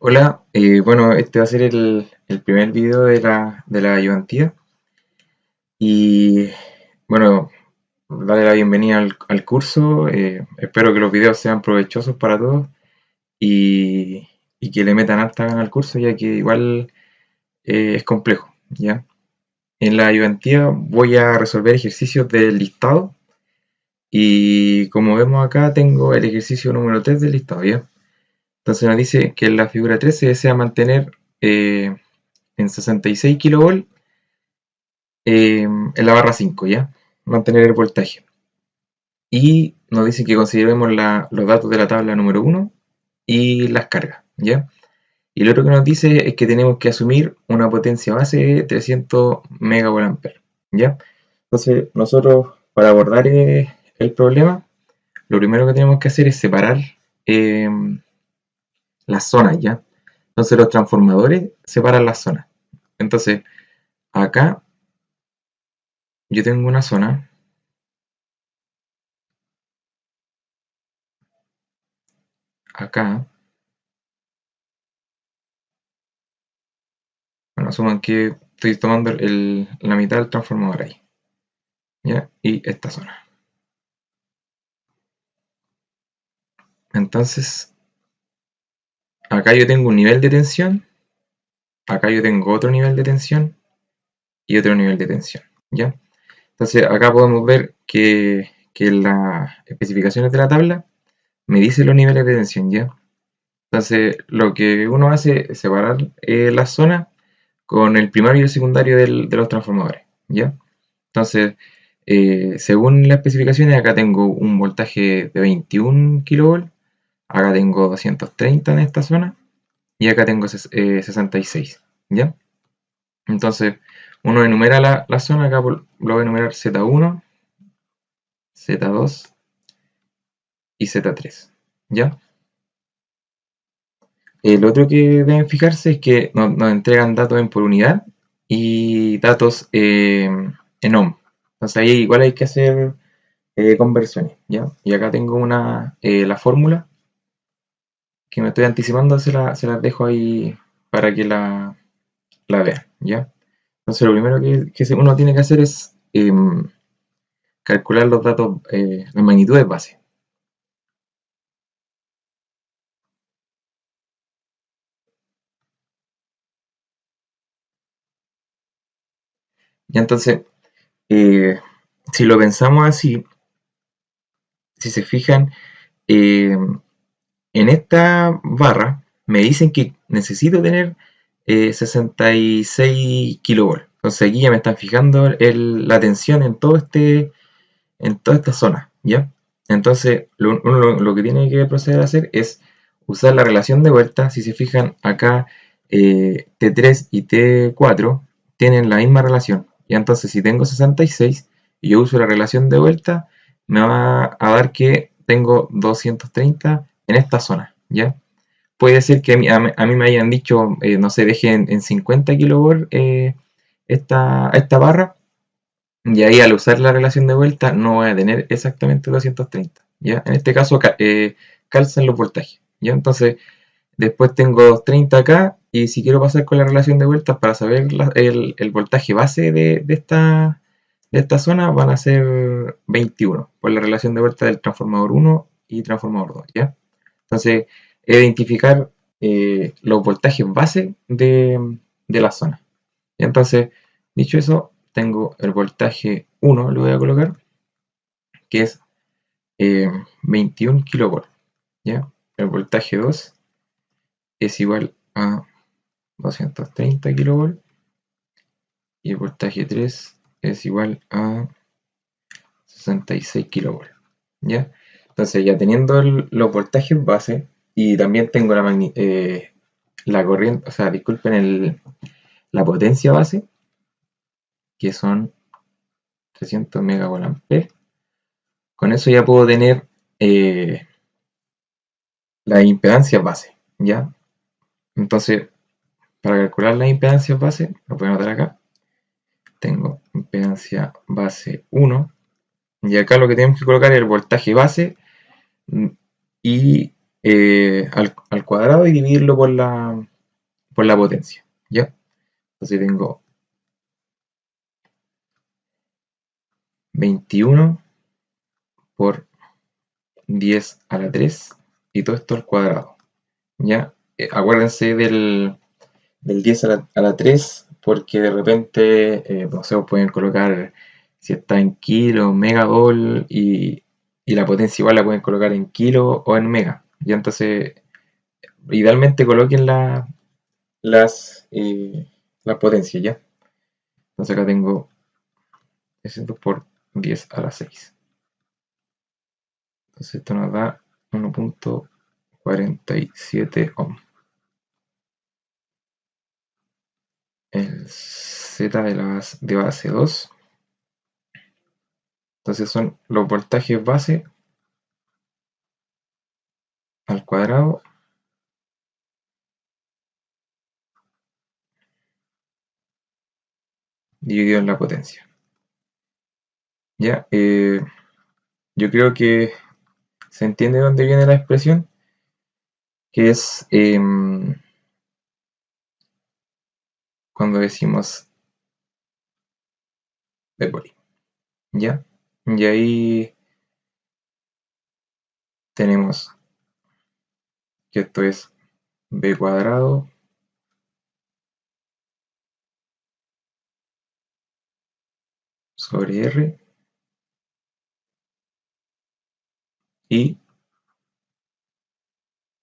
Hola, bueno, este va a ser el primer video de la ayudantía y bueno, darle la bienvenida al curso. Espero que los videos sean provechosos para todos y, y que le metan harta gana al curso, ya que igual es complejo, ¿ya? En la ayudantía voy a resolver ejercicios del listado y como vemos acá tengo el ejercicio número 3 del listado, ¿ya? Entonces nos dice que en la figura 3 se desea mantener en 66 kV en la barra 5, ¿ya? Mantener el voltaje. Y nos dice que consideremos los datos de la tabla número uno y las cargas, ¿ya? Y lo otro que nos dice es que tenemos que asumir una potencia base de 300 MVA, ¿ya? Entonces, nosotros para abordar el problema, lo primero que tenemos que hacer es separar eh, las zonas, ¿ya? Entonces, los transformadores separan las zonas. Entonces, acá yo tengo una zona. Acá, bueno, asuman que estoy tomando la mitad del transformador ahí, ¿ya? Y esta zona. Entonces, acá yo tengo un nivel de tensión, acá yo tengo otro nivel de tensión y otro nivel de tensión, ¿ya? Entonces, acá podemos ver que las especificaciones de la tabla me dicen los niveles de tensión, ¿ya? Entonces, lo que uno hace es separar las zonas con el primario y el secundario de los transformadores, ¿ya? Entonces, según las especificaciones, acá tengo un voltaje de 21 kV, acá tengo 230 en esta zona y acá tengo 66, ¿ya? Entonces, uno enumera la zona, acá lo voy a enumerar Z1, Z2 y Z3, ¿ya? Lo otro que deben fijarse es que nos entregan datos en por unidad y datos en ohm. Entonces ahí igual hay que hacer conversiones, ¿ya? Y acá tengo la fórmula que me estoy anticipando, se las dejo ahí para que la vean, ¿ya? Entonces lo primero que uno tiene que hacer es calcular los datos, las magnitudes base. Y entonces, eh, si lo pensamos así, si se fijan, eh, en esta barra me dicen que necesito tener 66 kilovolts. Entonces aquí ya me están fijando la tensión en toda esta zona, ¿ya? Entonces lo que tiene que proceder a hacer es usar la relación de vuelta. Si se fijan acá, T3 y T4 tienen la misma relación. Y entonces si tengo 66 y yo uso la relación de vuelta, me va a dar que tengo 230 en esta zona, ¿ya? Puede ser que a mí me hayan dicho, no sé, deje en 50 kilovolts esta barra, y ahí al usar la relación de vuelta no voy a tener exactamente 230, ¿ya? En este caso calzan los voltajes, ¿ya? Entonces después tengo 230 acá y si quiero pasar con la relación de vuelta para saber el voltaje base de esta zona van a ser 21 por la relación de vuelta del transformador 1 y transformador 2, ¿ya? Entonces identificar los voltajes base de la zona. Y entonces, dicho eso, tengo el voltaje 1, lo voy a colocar, que es 21 kilovolts, ¿ya? El voltaje 2 es igual a 230 kilovolts y el voltaje 3 es igual a 66 kilovolts, ¿ya? Entonces, ya teniendo los voltajes base y también tengo la corriente, o sea, disculpen, la potencia base, que son 300 megavoltampères. Con eso ya puedo tener eh, la impedancia base, ¿ya? Entonces, para calcular la impedancia base, lo voy a anotar acá. Tengo impedancia base 1, y acá lo que tenemos que colocar es el voltaje base y al cuadrado y dividirlo por la potencia, ¿ya? Entonces tengo 21 por 10 a la 3 y todo esto al cuadrado, ¿ya? Acuérdense del 10 a la 3 porque de repente, no sé, pueden colocar si está en kilo, megabol y la potencia igual la pueden colocar en kilo o en mega, ¿ya? Entonces, idealmente coloquen las potencias, ¿ya? Entonces acá tengo 300 por 10 a la 6. Entonces esto nos da 1.47 ohm. El Z de base 2. Entonces son los voltajes base al cuadrado dividido en la potencia. Ya, yo creo que se entiende dónde viene la expresión, que es cuando decimos de Pauli, ¿ya? Y ahí tenemos que esto es b cuadrado sobre r y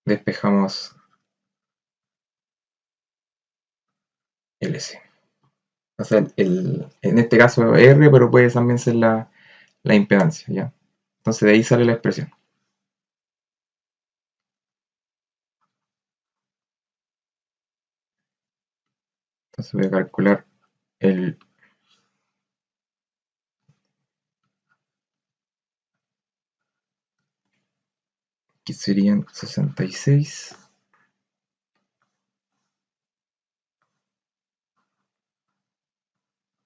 despejamos el s. O sea, en este caso r, pero puede también ser la impedancia, ¿ya? Entonces de ahí sale la expresión. Entonces voy a calcular el que serían 66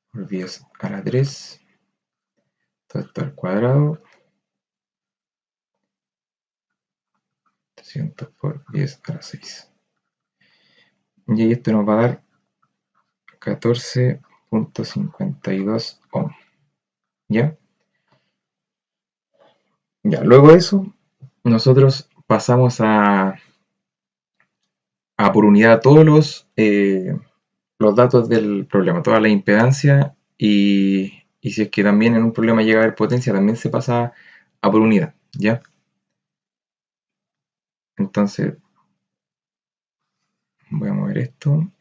por 10 a la 3, todo esto al cuadrado, 300 por 10 a la 6. Y ahí esto nos va a dar 14.52 ohm, ¿ya? Ya, luego de eso, nosotros pasamos a por unidad todos los datos del problema, toda la impedancia y si es que también en un problema llega a haber potencia, también se pasa a por unidad, ¿ya? Entonces, voy a mover esto.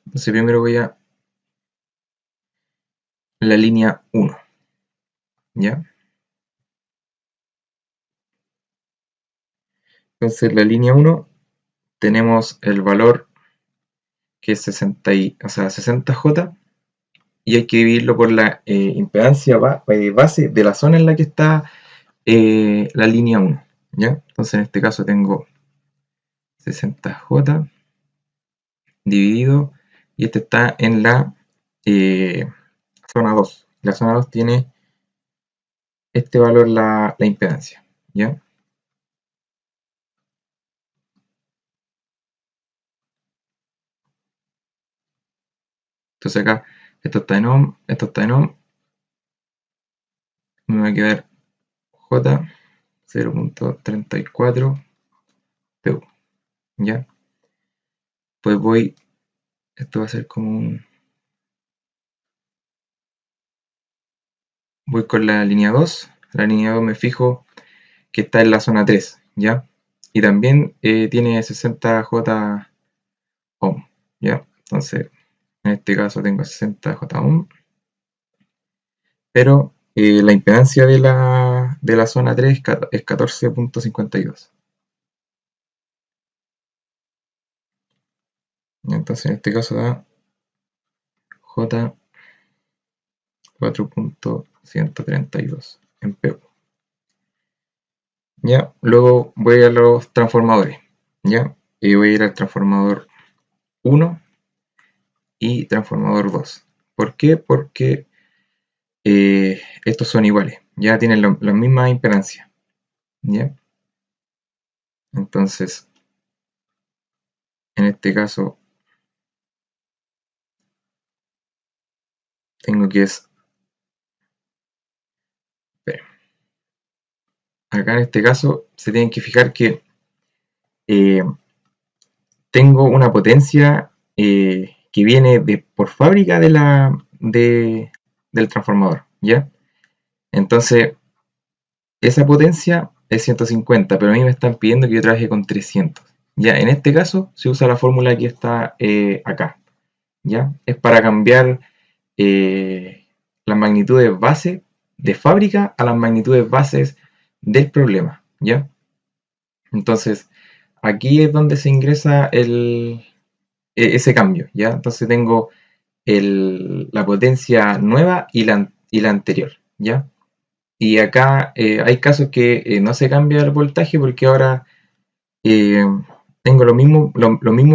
Entonces, primero voy a la línea 1, ¿ya? Entonces, en la línea 1 tenemos el valor que es 60J y hay que dividirlo por la impedancia base de la zona en la que está la línea 1, ¿ya? Entonces, en este caso tengo 60J dividido y este está en la zona 2. La zona 2 tiene este valor, la impedancia, ¿ya? Entonces acá esto está en ohm, esto está en ohm, me va a quedar J 0.34 PU, ¿ya? Pues esto va a ser como voy con la línea 2 me fijo que está en la zona 3, ¿ya? Y también tiene 60J ohm, ¿ya? Entonces, en este caso tengo 60J ohm, pero la impedancia de la zona 3 es 14.52. Entonces, en este caso da J 4.132 en PU. ¿Ya? Luego voy a los transformadores, ¿ya? Y voy a ir al transformador 1 y transformador 2. ¿Por qué? Porque estos son iguales, ya tienen la misma impedancia, ¿ya? Entonces, en este caso, tengo que espera, acá en este caso se tienen que fijar que eh, tengo una potencia que viene por fábrica del transformador, ¿ya? Entonces, esa potencia es 150, pero a mí me están pidiendo que yo trabaje con 300. Ya, en este caso se usa la fórmula que está acá, ¿ya? Es para cambiar las magnitudes base de fábrica a las magnitudes bases del problema, ¿ya? Entonces, aquí es donde se ingresa ese cambio, ¿ya? Entonces tengo la potencia nueva y la anterior, ¿ya? Y acá hay casos que no se cambia el voltaje porque ahora eh, tengo lo mismo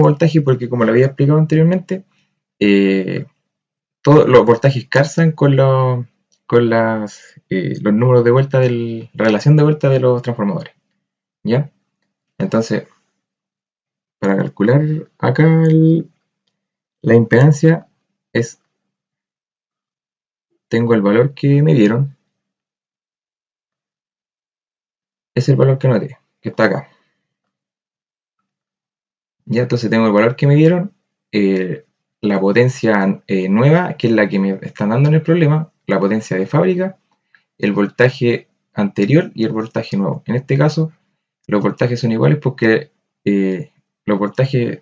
voltaje porque como lo había explicado anteriormente, eh, todos los voltajes calzan con los números de vuelta la relación de vuelta de los transformadores, ¿ya? Entonces, para calcular acá la impedancia es, tengo el valor que me dieron, es el valor que noté, que está acá. Ya entonces tengo el valor que me dieron, la potencia nueva, que es la que me están dando en el problema, la potencia de fábrica, el voltaje anterior y el voltaje nuevo. En este caso, los voltajes son iguales porque los voltajes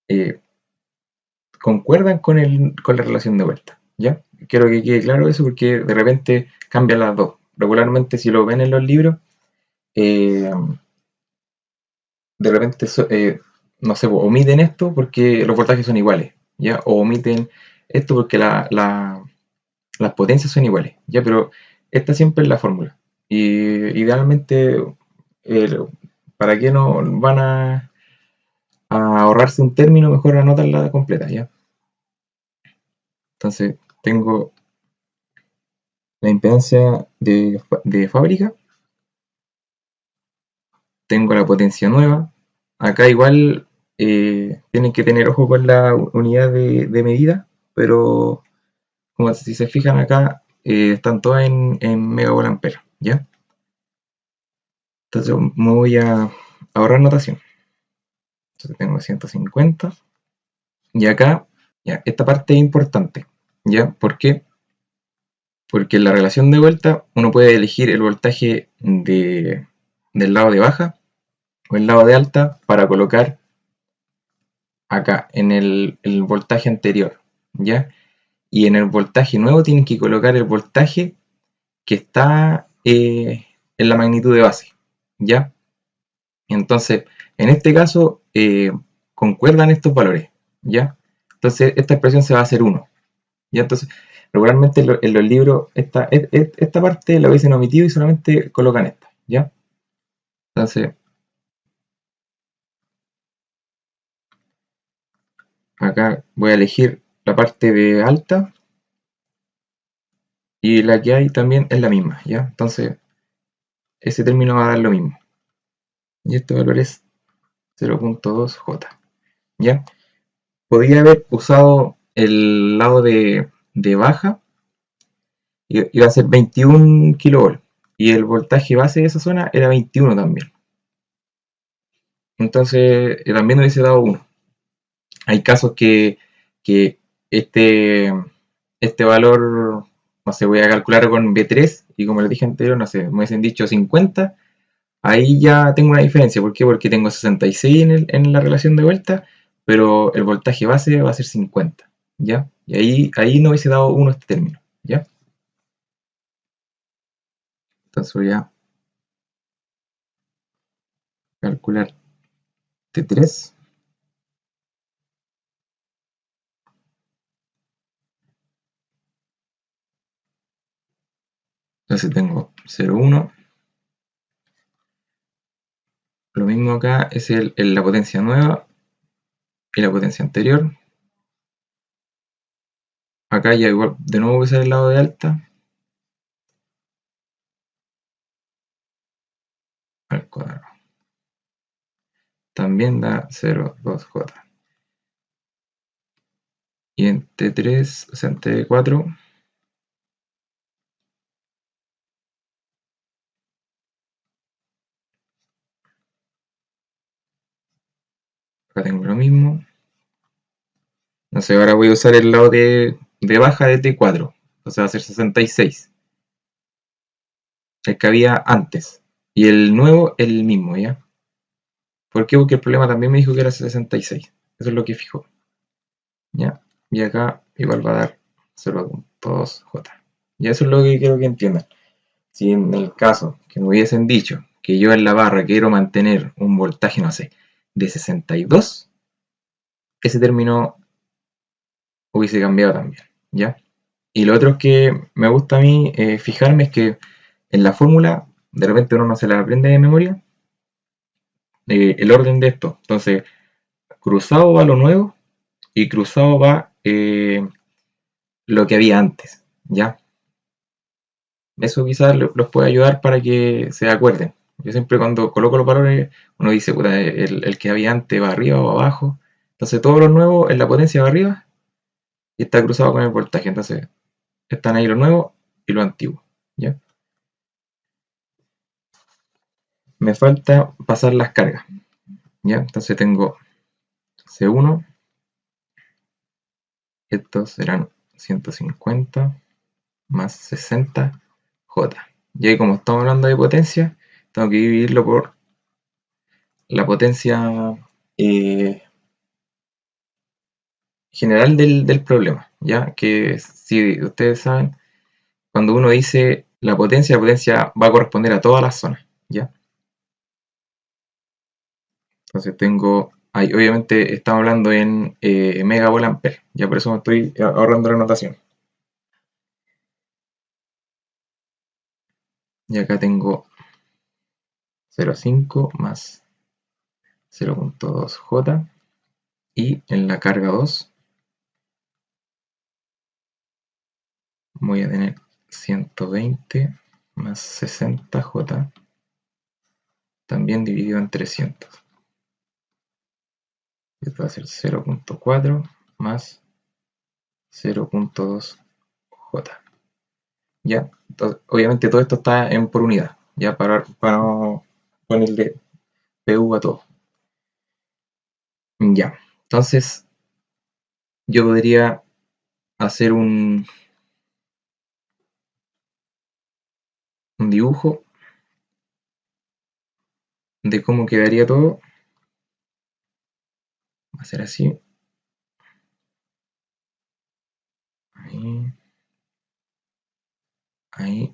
eh, concuerdan con la relación de vuelta. ¿Ya? Quiero que quede claro eso porque de repente cambian las dos. Regularmente, si lo ven en los libros, eh, de repente no sé, pues, omiten esto porque los voltajes son iguales, ¿ya? O omiten esto porque las potencias son iguales, ¿ya? Pero esta siempre es la fórmula. Y idealmente, eh, ¿para qué no van a ahorrarse un término? Mejor anotarla completa, ¿ya? Entonces, tengo la impedancia de fábrica, tengo la potencia nueva. Acá igual tienen que tener ojo con la unidad de medida, pero como si se fijan acá, están todas en megavolt-ampere, ¿ya? Entonces me voy a ahorrar notación. Entonces tengo 150. Y acá, ya, esta parte es importante, ¿ya? ¿Por qué? Porque en la relación de vuelta uno puede elegir el voltaje del lado de baja o el lado de alta para colocar acá, en el voltaje anterior, ¿ya? Y en el voltaje nuevo tienen que colocar el voltaje que está en la magnitud de base, ¿ya? Entonces, en este caso, concuerdan estos valores, ¿ya? Entonces, esta expresión se va a hacer 1, ¿ya? Entonces, regularmente en los libros, esta parte la hubiesen omitido y solamente colocan esta, ¿ya? Entonces, acá voy a elegir la parte de alta y la que hay también es la misma, ¿ya? Entonces, ese término va a dar lo mismo. Y este valor es 0.2J, ¿ya? Podría haber usado el lado de baja, iba a ser 21 kV, y el voltaje base de esa zona era 21 también. Entonces, también hubiese dado 1. Hay casos que este valor, no sé, voy a calcular con B3, y como les dije anterior, no sé, me hubiesen dicho 50, ahí ya tengo una diferencia. ¿Por qué? Porque tengo 66 en la relación de vuelta, pero el voltaje base va a ser 50, ¿ya? Y ahí no hubiese dado 1 este término, ¿ya? Entonces voy a calcular T3. Entonces tengo 0,1. Lo mismo acá es la potencia nueva y la potencia anterior. acá ya igual, de nuevo voy a usar el lado de alta al cuadrado. También da 0,2j. Y en T3, o sea, en T4, acá tengo lo mismo. No sé, ahora voy a usar el lado de baja de T4. O sea, va a ser 66. El que había antes. Y el nuevo, el mismo, ¿ya? ¿Por qué? Porque el problema también me dijo que era 66. Eso es lo que fijó. ¿Ya? Y acá igual va a dar 0,2j. Y eso es lo que quiero que entiendan. Si en el caso que me hubiesen dicho que yo en la barra quiero mantener un voltaje, no sé, de 62, ese término hubiese cambiado también, ¿ya? Y lo otro que me gusta a mí fijarme es que en la fórmula, de repente uno no se la aprende de memoria, el orden de esto. Entonces, cruzado va lo nuevo y cruzado va lo que había antes, ¿ya? Eso quizás los puede ayudar para que se acuerden. Yo siempre cuando coloco los valores, uno dice, puta, el que había antes va arriba o abajo. Entonces, todo lo nuevo en la potencia va arriba y está cruzado con el voltaje. Entonces, están ahí lo nuevo y lo antiguo, ¿ya? Me falta pasar las cargas, ¿ya? Entonces tengo C1, estos serán 150 más 60J. Y ahí como estamos hablando de potencia, tengo que dividirlo por la potencia general del problema, ¿ya? Que si ustedes saben, cuando uno dice la potencia va a corresponder a todas las zonas, ¿ya? Entonces tengo, ahí obviamente estamos hablando en megavolt-ampere, ya por eso me estoy ahorrando la notación. Y acá tengo 0,5 más 0,2J y en la carga 2 voy a tener 120 más 60J también dividido en 300. Esto va a ser 0,4 más 0,2J. ¿Ya? Entonces, obviamente todo esto está en por unidad, ya para no ponerle PU a todo. Ya, entonces yo podría hacer un dibujo de cómo quedaría todo. Va a ser así. Ahí, ahí.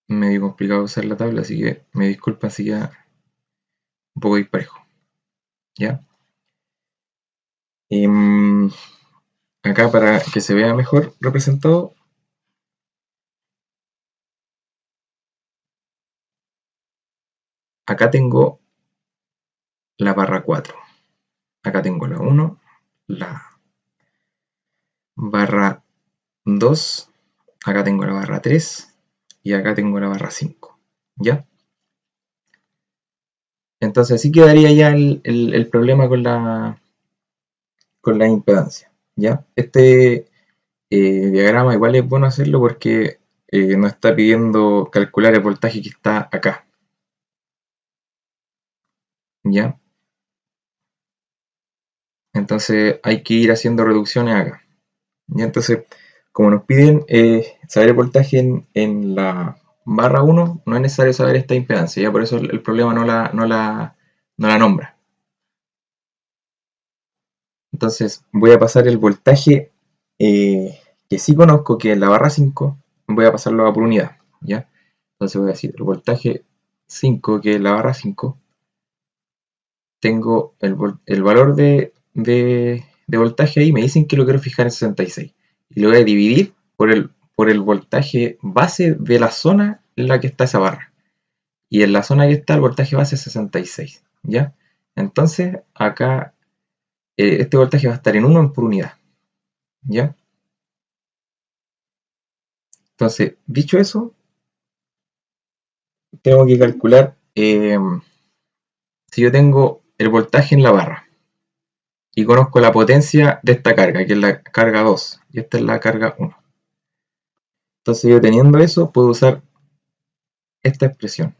Medio complicado usar la tabla, así que me disculpan si ya un poco disparejo. ¿Ya? Em, Acá para que se vea mejor representado, acá tengo la barra 4. Acá tengo la 1, la barra 2, acá tengo la barra 3 y acá tengo la barra 5. ¿Ya? Entonces así quedaría ya el problema con la impedancia. ¿Ya? Este diagrama igual es bueno hacerlo porque nos está pidiendo calcular el voltaje que está acá. ¿Ya? Entonces hay que ir haciendo reducciones acá. ¿Ya? Entonces, como nos piden saber el voltaje en la barra 1, no es necesario saber esta impedancia, ya por eso el problema no la nombra. Entonces voy a pasar el voltaje que sí conozco, que es la barra 5, voy a pasarlo a por unidad, ¿ya? Entonces voy a decir el voltaje 5, que es la barra 5, tengo el valor de voltaje ahí, me dicen que lo quiero fijar en 66. Y lo voy a dividir por el voltaje base de la zona en la que está esa barra. Y en la zona que está el voltaje base es 66, ¿ya? Entonces, acá este voltaje va a estar en 1 por unidad, ¿ya? Entonces, dicho eso, tengo que calcular si yo tengo el voltaje en la barra y conozco la potencia de esta carga, que es la carga 2, y esta es la carga 1. Entonces yo teniendo eso, puedo usar esta expresión.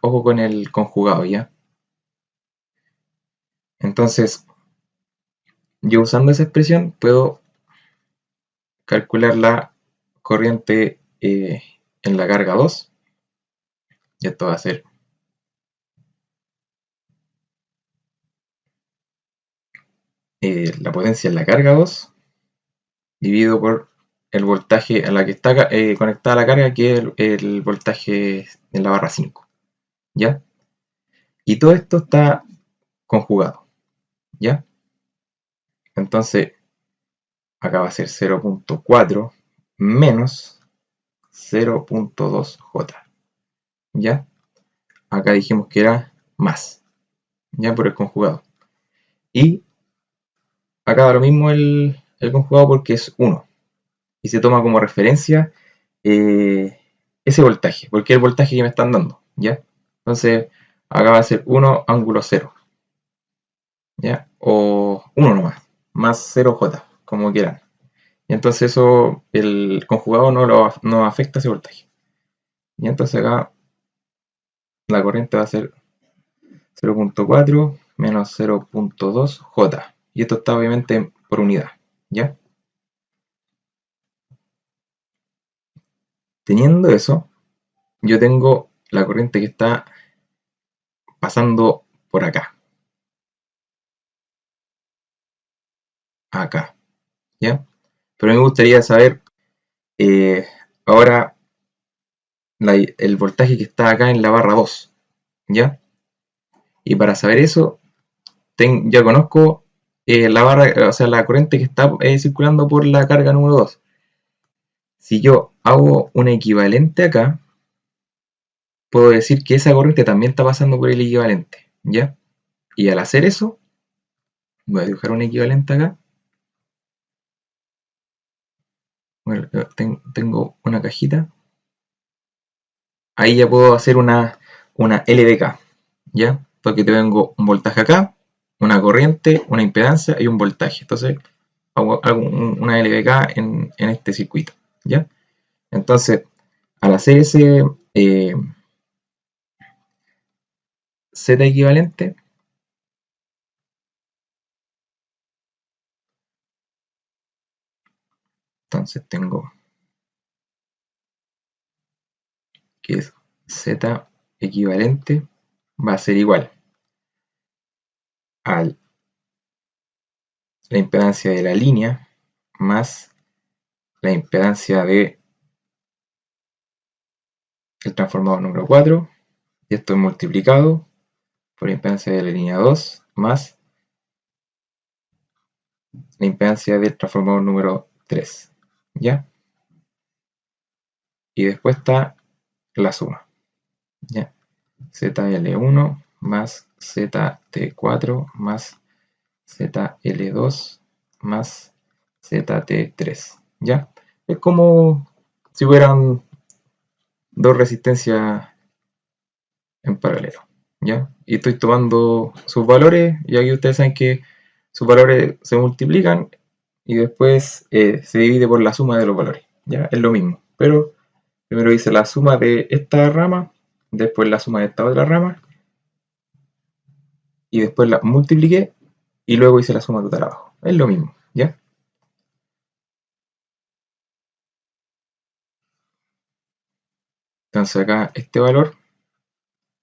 Ojo con el conjugado, ¿ya? Entonces, yo usando esa expresión puedo calcular la corriente en la carga 2. Y esto va a ser la potencia en la carga 2 dividido por el voltaje a la que está conectada la carga, que es el voltaje en la barra 5, ¿ya? Y todo esto está conjugado, ¿ya? Entonces, acá va a ser 0.4 menos 0.2J, ¿ya? Acá dijimos que era más, ¿ya? Por el conjugado. Y acá da lo mismo el conjugado porque es 1. Y se toma como referencia ese voltaje, porque es el voltaje que me están dando, ¿ya? Entonces, acá va a ser 1 ángulo 0, ¿ya? O 1 nomás, más 0J, como quieran. Y entonces eso, el conjugado no afecta ese voltaje. Y entonces acá la corriente va a ser 0.4 menos 0.2J. Y esto está obviamente por unidad, ¿ya? Teniendo eso, yo tengo la corriente que está pasando por acá, acá, ¿ya? Pero me gustaría saber ahora el voltaje que está acá en la barra 2, ¿ya? Y para saber eso, ya conozco la barra, o sea, la corriente que está circulando por la carga número 2. Si yo hago un equivalente acá, puedo decir que esa corriente también está pasando por el equivalente, ¿ya? Y al hacer eso, voy a dibujar un equivalente acá. Bueno, tengo una cajita. Ahí ya puedo hacer una LDK, ¿ya? Porque tengo un voltaje acá, una corriente, una impedancia y un voltaje. Entonces, hago una LDK en este circuito, ¿ya? Entonces, al hacer ese Z equivalente, entonces tengo que es Z equivalente va a ser igual a la impedancia de la línea más la impedancia de el transformador número 4, y esto es multiplicado por la impedancia de la línea 2 más la impedancia del transformador número 3, ¿ya? Y después está la suma, ¿ya? ZL1 más ZT4 más ZL2 más ZT3, ¿ya? Es como si hubieran dos resistencias en paralelo, ¿ya? Y estoy tomando sus valores, y aquí ustedes saben que sus valores se multiplican y después se divide por la suma de los valores, ¿ya? Es lo mismo, pero primero hice la suma de esta rama, después la suma de esta otra rama, y después la multipliqué, y luego hice la suma total abajo. Es lo mismo, ¿ya? Entonces acá este valor,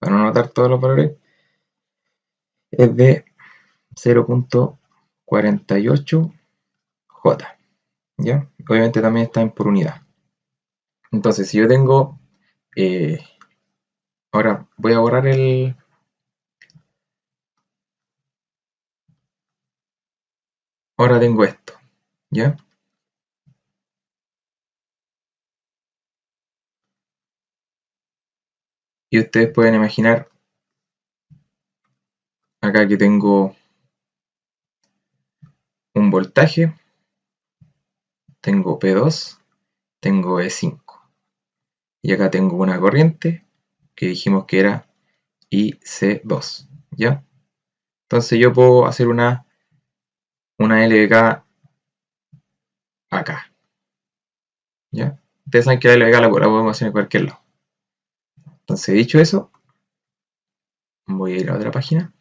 para no anotar todos los valores, es de 0.48J, ¿ya? Obviamente también está en por unidad. Entonces, si yo tengo Ahora voy a borrar el... Ahora tengo esto, ¿ya? Y ustedes pueden imaginar acá que tengo un voltaje, tengo P2, tengo E5. Y acá tengo una corriente que dijimos que era IC2, ¿ya? Entonces yo puedo hacer una LVK acá, ¿ya? Ustedes saben que la LVK la podemos hacer en cualquier lado. Entonces, dicho eso, voy a ir a otra página.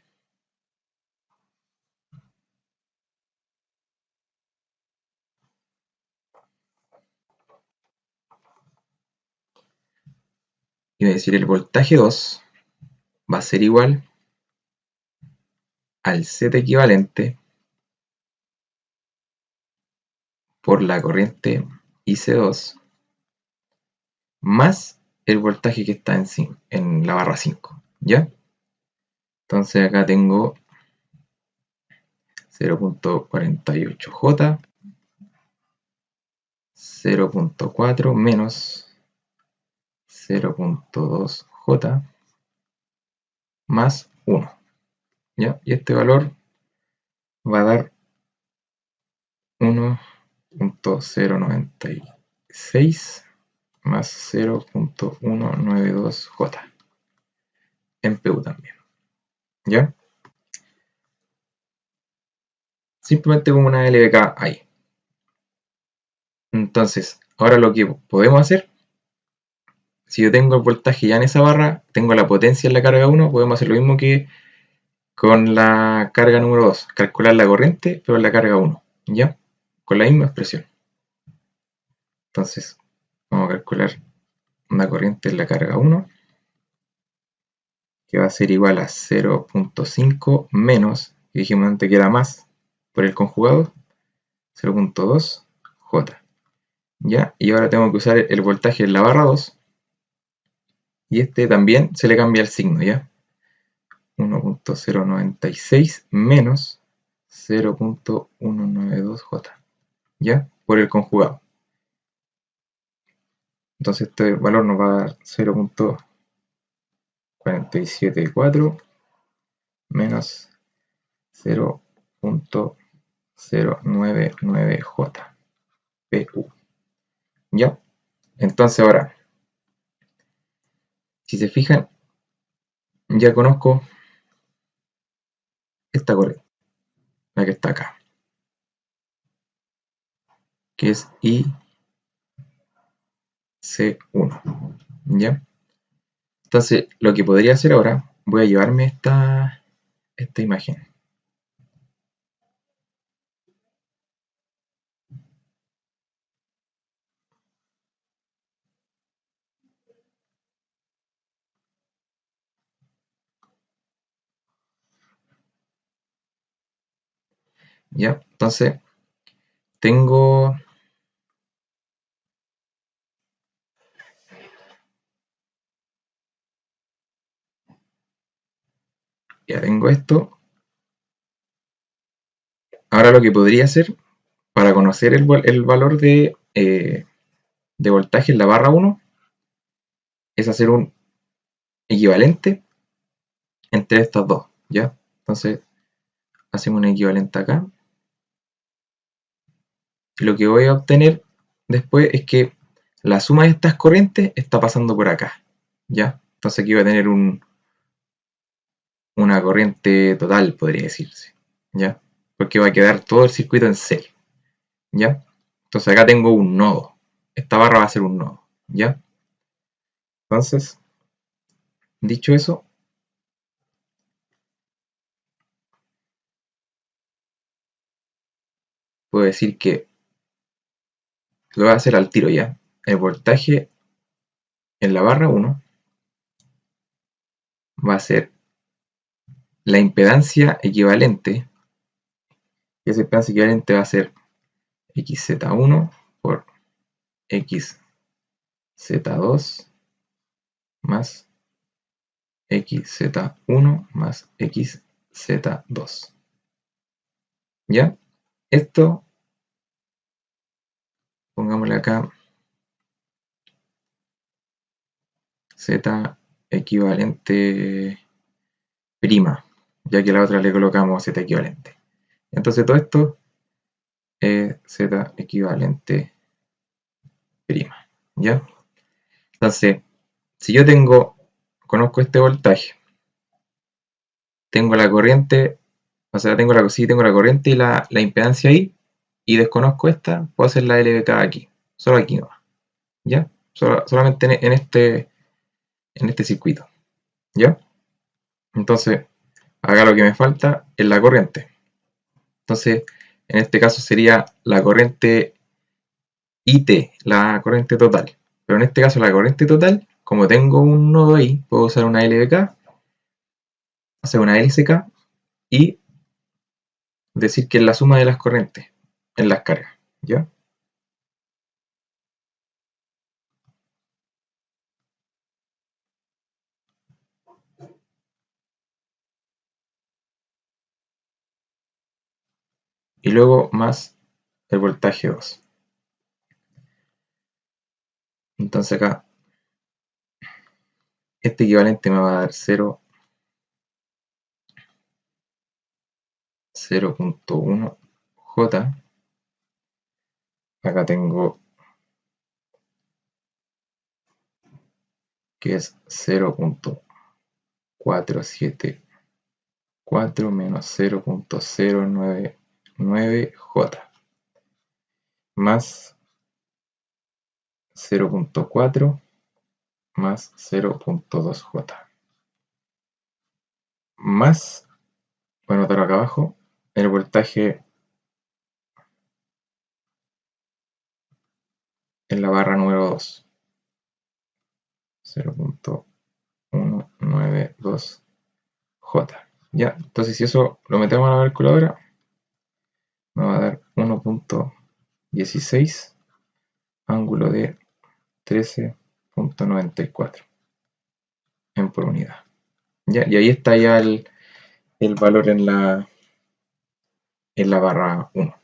Y voy a decir el voltaje 2 va a ser igual al Z equivalente por la corriente IC2 más el voltaje que está en la barra 5, ¿ya? Entonces acá tengo 0.48J, 0.4 menos 0.2J más 1, ¿ya? Y este valor va a dar 1.096 más 0.192J en PU también, ¿ya? Simplemente como una LVK ahí. Entonces, ahora lo que podemos hacer, si yo tengo el voltaje ya en esa barra, tengo la potencia en la carga 1, podemos hacer lo mismo que con la carga número 2, calcular la corriente, pero en la carga 1, ¿ya? Con la misma expresión. Entonces, vamos a calcular una corriente en la carga 1, que va a ser igual a 0.5 menos, que dijimos antes que era más, por el conjugado, 0.2J. ¿Ya? Y ahora tengo que usar el voltaje en la barra 2, y este también se le cambia el signo, ¿ya? 1.096 menos 0.192J, ¿ya? Por el conjugado. Entonces este valor nos va a dar 0.474 menos 0.099J, PU. ¿Ya? Entonces ahora, si se fijan, ya conozco esta corriente, la que está acá, que es IC1, ¿ya? Entonces, lo que podría hacer ahora, voy a llevarme esta imagen. ¿Ya? Entonces, tengo... Ya tengo esto. Ahora lo que podría hacer, para conocer el valor de voltaje en la barra 1, es hacer un equivalente entre estas dos, ¿ya? Entonces, hacemos un equivalente acá. Y lo que voy a obtener después es que la suma de estas corrientes está pasando por acá, ¿ya? Entonces aquí voy a tener una corriente total, podría decirse, ¿ya? Porque va a quedar todo el circuito en serie, ¿ya? Entonces acá tengo un nodo. Esta barra va a ser un nodo, ¿ya? Entonces, dicho eso, puedo decir que lo voy a hacer al tiro ya. El voltaje en la barra 1 va a ser la impedancia equivalente, y esa impedancia equivalente va a ser XZ1 por XZ2 más xz1 más xz2. ¿Ya? Esto, pongámosle acá z equivalente prima, ya que a la otra le colocamos z equivalente. Entonces todo esto es z equivalente prima, ¿ya? Entonces, si yo conozco este voltaje, tengo la corriente, o sea, tengo la corriente y la impedancia ahí, y desconozco esta, puedo hacer la LVK aquí, solo aquí nomás, ¿ya? Solamente en este circuito, ¿ya? Entonces, acá lo que me falta es la corriente. Entonces, en este caso sería la corriente IT, la corriente total. Pero en este caso la corriente total, como tengo un nodo ahí, puedo usar una LVK, hacer una LCK y decir que es la suma de las corrientes en las cargas, ¿ya? Y luego más el voltaje 2. Entonces acá, este equivalente me va a dar 0.1 J. Acá tengo que es 0.474 menos 0.099 J más 0.4 más 0.2 J más, voy a anotar acá abajo, el voltaje en la barra número 2, 0.192 J. Ya, entonces si eso lo metemos a la calculadora, me va a dar 1.16 ángulo de 13.94 en por unidad. Ya, y ahí está ya el valor en la barra 1.